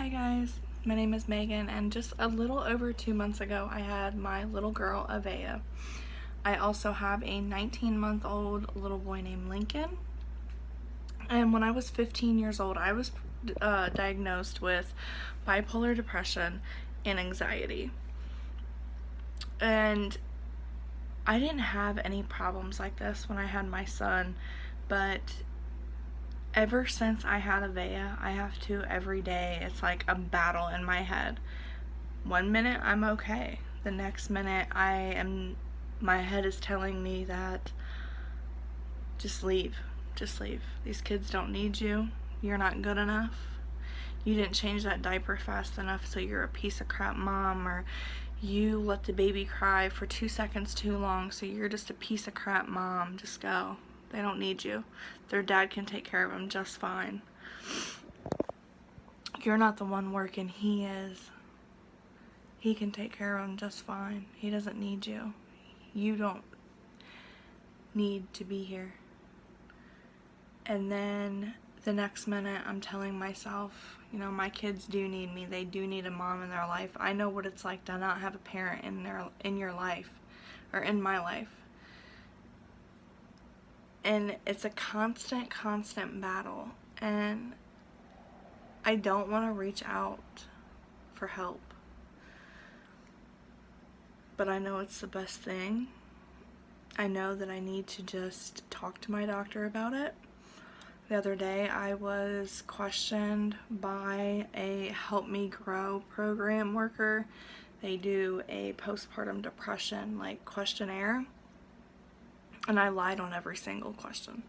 Hi guys, my name is Megan, and just a little over 2 months ago I had my little girl Avea. I also have a 19-month-old little boy named Lincoln, and when I was 15 years old I was diagnosed with bipolar depression and anxiety. And I didn't have any problems like this when I had my son, but ever since I had Avea, I have to every day, it's like a battle in my head. One minute I'm okay, the next minute my head is telling me that just leave. These kids don't need you. You're not good enough. You didn't change that diaper fast enough, so you're a piece of crap mom. Or you let the baby cry for 2 seconds too long, so you're just a piece of crap mom. Just go. They don't need you. Their dad can take care of them just fine. You're not the one working, he is. He can take care of them just fine. He doesn't need you. You don't need to be here. And then the next minute I'm telling myself, my kids do need me. They do need a mom in their life. I know what it's like to not have a parent in your life, or in my life. And it's a constant battle, and I don't want to reach out for help, but I know it's the best thing. I know that I need to just talk to my doctor about it. The other day I was questioned by a Help Me Grow program worker. They do a postpartum depression questionnaire. And I lied on every single question.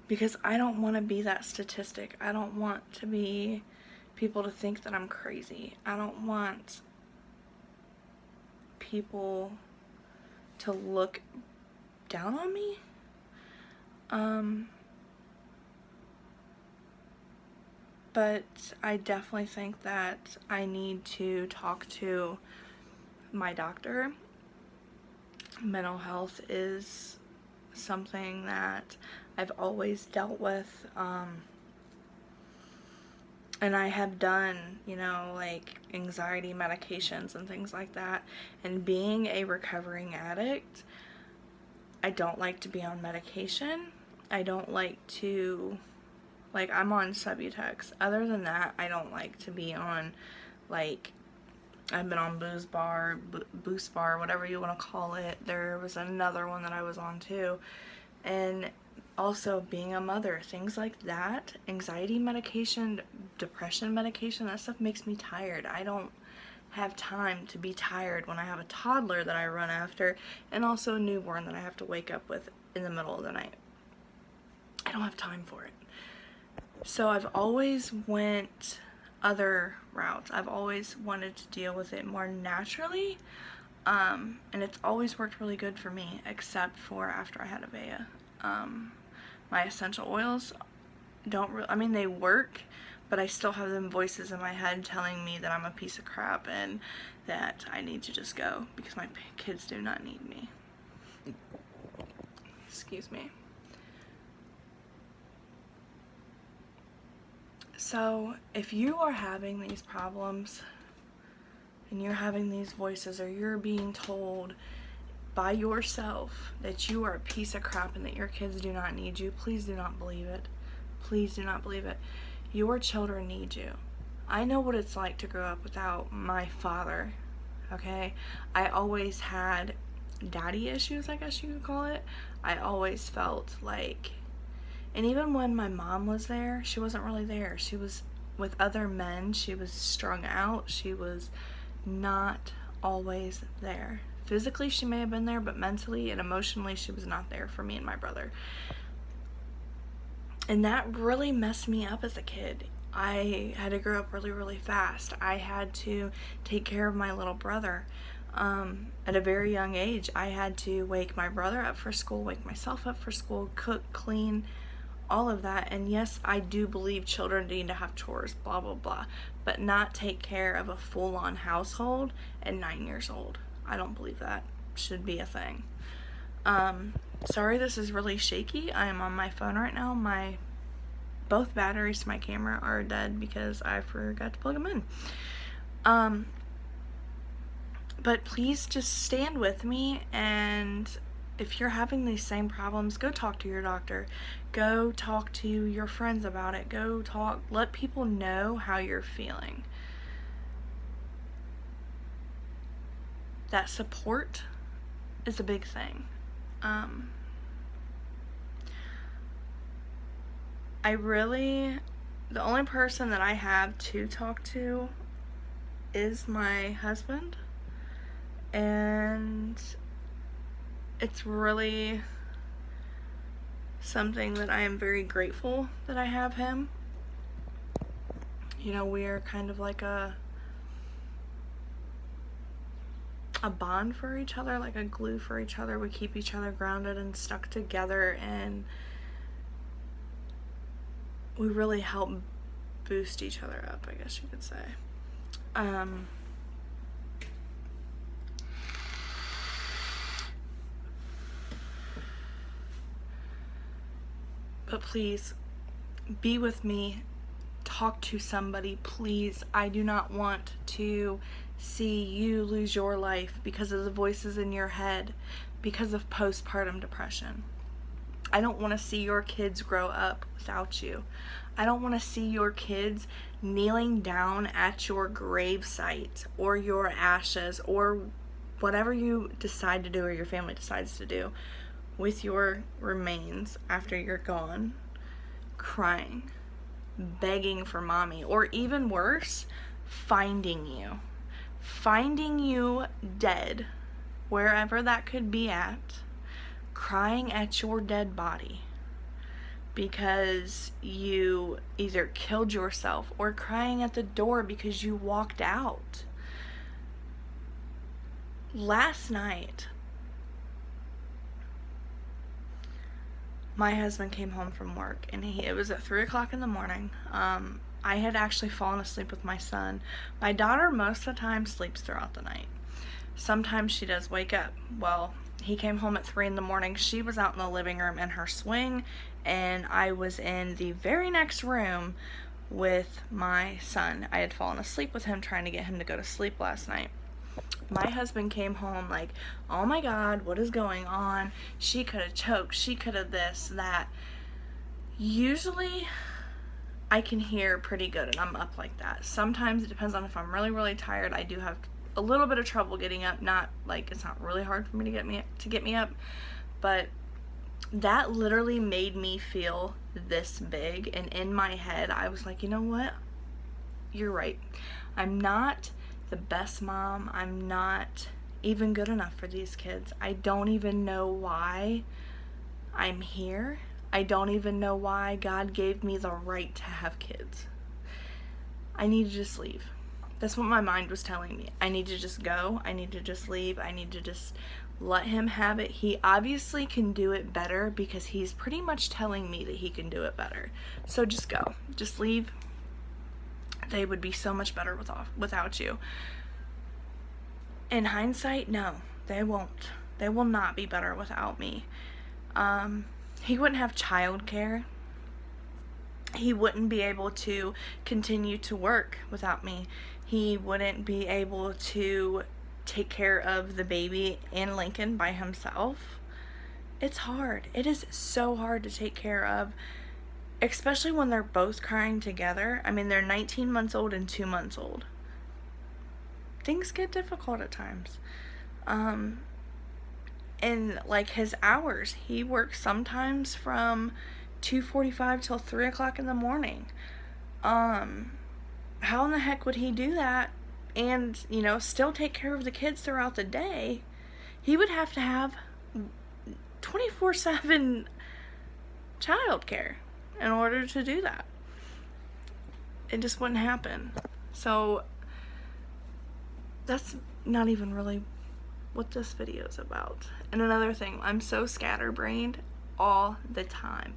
Because I don't want to be that statistic. I don't want to be people to think that I'm crazy. I don't want people to look down on me. But I definitely think that I need to talk to my doctor. Mental health is something that I've always dealt with, and I have done, anxiety medications and things like that. And being a recovering addict, I don't like to be on medication. I don't like to, I'm on Subutex. Other than that, I don't like to be on, I've been on Boost Bar, whatever you want to call it. There was another one that I was on too. And also being a mother, things like that, anxiety medication, depression medication, that stuff makes me tired. I don't have time to be tired when I have a toddler that I run after, and also a newborn that I have to wake up with in the middle of the night. I don't have time for it. So I've always went other routes. I've always wanted to deal with it more naturally, and it's always worked really good for me, except for after I had Avea. My essential oils they work, but I still have them voices in my head telling me that I'm a piece of crap and that I need to just go because my kids do not need me. Excuse me. So if you are having these problems and you're having these voices, or you're being told by yourself that you are a piece of crap and that your kids do not need you, please do not believe it. Please do not believe it. Your children need you. I know what it's like to grow up without my father, okay? I always had daddy issues, I guess you could call it. I always felt like, and even when my mom was there, she wasn't really there. She was with other men. She was strung out. She was not always there. Physically, she may have been there, but mentally and emotionally, she was not there for me and my brother. And that really messed me up as a kid. I had to grow up really fast. I had to take care of my little brother. At a very young age, I had to wake my brother up for school, wake myself up for school, cook, clean, all of that. And yes, I do believe children need to have chores, blah, blah, blah, but not take care of a full-on household at 9 years old. I don't believe that should be a thing. Sorry this is really shaky. I am on my phone right now. Both batteries to my camera are dead because I forgot to plug them in. But please just stand with me, and if you're having these same problems, go talk to your doctor. Go talk to your friends about it. Let people know how you're feeling. That support is a big thing. The only person that I have to talk to is my husband, and it's really something that I am very grateful that I have him. You know, we are kind of like a bond for each other, like a glue for each other. We keep each other grounded and stuck together, and we really help boost each other up, I guess you could say. But please, be with me. Talk to somebody, please. I do not want to see you lose your life because of the voices in your head, because of postpartum depression. I don't want to see your kids grow up without you. I don't want to see your kids kneeling down at your grave site or your ashes or whatever you decide to do or your family decides to do with your remains after you're gone, crying, begging for mommy, or even worse, finding you dead, wherever that could be at, crying at your dead body because you either killed yourself, or crying at the door because you walked out. Last night, my husband came home from work, and it was at 3 o'clock in the morning. I had actually fallen asleep with my son. My daughter most of the time sleeps throughout the night. Sometimes she does wake up. Well, he came home at 3 in the morning. She was out in the living room in her swing, and I was in the very next room with my son. I had fallen asleep with him, trying to get him to go to sleep last night. My husband came home like, oh my God, what is going on? She could have choked. She could have this, that. Usually, I can hear pretty good, and I'm up like that. Sometimes it depends on if I'm really, really tired. I do have a little bit of trouble getting up. Not like it's not really hard for me to get me up, but that literally made me feel this big. And in my head, I was like, you know what? You're right. I'm not the best mom. I'm not even good enough for these kids. I don't even know why I'm here. I don't even know why God gave me the right to have kids. I need to just leave. That's what my mind was telling me. I need to just go. I need to just leave. I need to just let him have it. He obviously can do it better because he's pretty much telling me that he can do it better. So just go. Just leave. They would be so much better without you. In hindsight, no, they won't. They will not be better without me. He wouldn't have childcare. He wouldn't be able to continue to work without me. He wouldn't be able to take care of the baby and Lincoln by himself. It's hard. It is so hard to take care of, especially when they're both crying together. I mean, they're 19 months old and 2 months old. Things get difficult at times. And like his hours, he works sometimes from 2:45 till 3 o'clock in the morning. How in the heck would he do that and, you know, still take care of the kids throughout the day? He would have to have 24/7 childcare in order to do that. It just wouldn't happen. So that's not even really what this video is about. And another thing, I'm so scatterbrained all the time.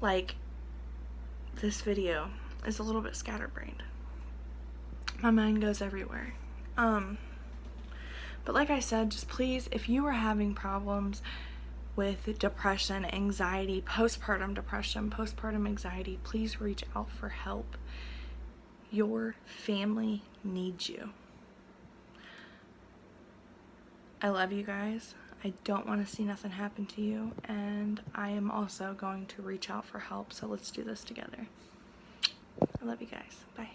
Like, this video is a little bit scatterbrained. My mind goes everywhere. But like I said, just please, if you are having problems, with depression, anxiety, postpartum depression, postpartum anxiety, please reach out for help. Your family needs you. I love you guys. I don't want to see nothing happen to you, and I am also going to reach out for help, so let's do this together. I love you guys. Bye.